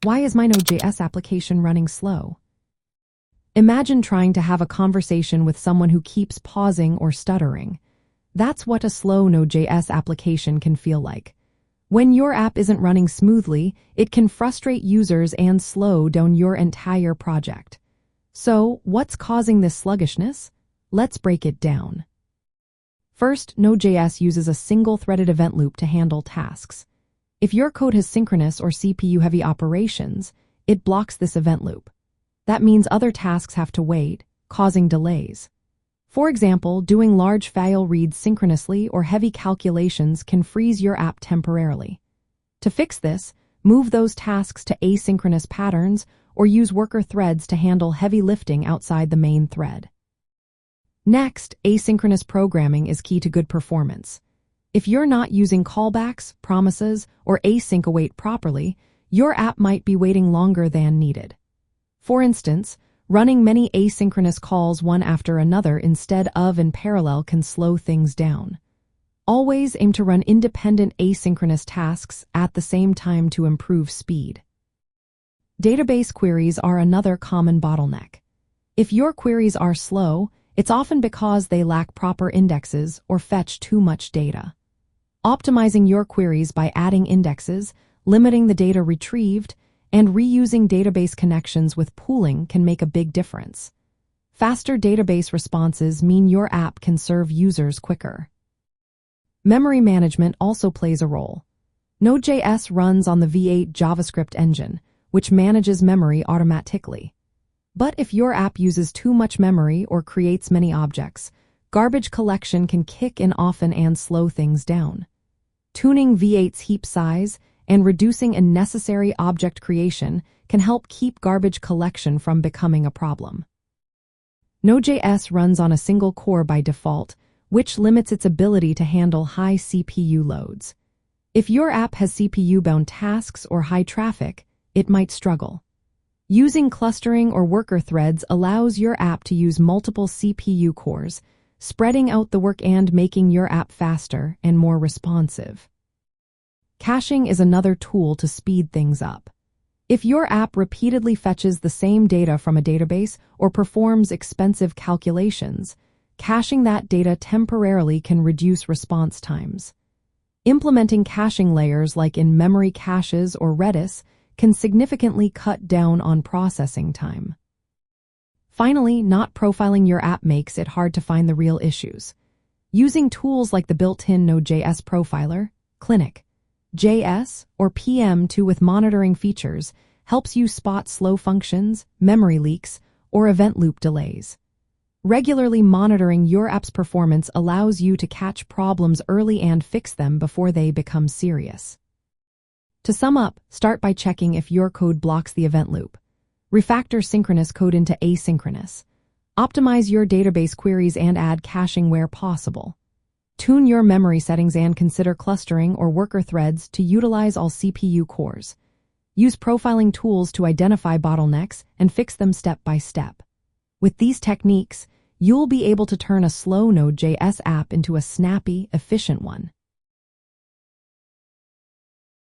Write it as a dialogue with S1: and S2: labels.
S1: Why is my Node.js application running slow? Imagine trying to have a conversation with someone who keeps pausing or stuttering. That's what a slow Node.js application can feel like. When your app isn't running smoothly, it can frustrate users and slow down your entire project. So, what's causing this sluggishness? Let's break it down. First, Node.js uses a single-threaded event loop to handle tasks. If your code has synchronous or CPU-heavy operations, it blocks this event loop. That means other tasks have to wait, causing delays. For example, doing large file reads synchronously or heavy calculations can freeze your app temporarily. To fix this, move those tasks to asynchronous patterns or use worker threads to handle heavy lifting outside the main thread. Next, asynchronous programming is key to good performance. If you're not using callbacks, promises, or async await properly, your app might be waiting longer than needed. For instance, running many asynchronous calls one after another instead of in parallel can slow things down. Always aim to run independent asynchronous tasks at the same time to improve speed. Database queries are another common bottleneck. If your queries are slow, it's often because they lack proper indexes or fetch too much data. Optimizing your queries by adding indexes, limiting the data retrieved, and reusing database connections with pooling can make a big difference. Faster database responses mean your app can serve users quicker. Memory management also plays a role. Node.js runs on the V8 JavaScript engine, which manages memory automatically. But if your app uses too much memory or creates many objects, garbage collection can kick in often and slow things down. Tuning V8's heap size and reducing unnecessary object creation can help keep garbage collection from becoming a problem. Node.js runs on a single core by default, which limits its ability to handle high CPU loads. If your app has CPU-bound tasks or high traffic, it might struggle. Using clustering or worker threads allows your app to use multiple CPU cores, spreading out the work and making your app faster and more responsive. Caching is another tool to speed things up. If your app repeatedly fetches the same data from a database or performs expensive calculations, caching that data temporarily can reduce response times. Implementing caching layers like in memory caches or Redis can significantly cut down on processing time. Finally, not profiling your app makes it hard to find the real issues. Using tools like the built-in Node.js profiler, Clinic.js, or PM2 with monitoring features helps you spot slow functions, memory leaks, or event loop delays. Regularly monitoring your app's performance allows you to catch problems early and fix them before they become serious. To sum up, start by checking if your code blocks the event loop. Refactor synchronous code into asynchronous. Optimize your database queries and add caching where possible. Tune your memory settings and consider clustering or worker threads to utilize all CPU cores. Use profiling tools to identify bottlenecks and fix them step by step. With these techniques, you'll be able to turn a slow Node.js app into a snappy, efficient one.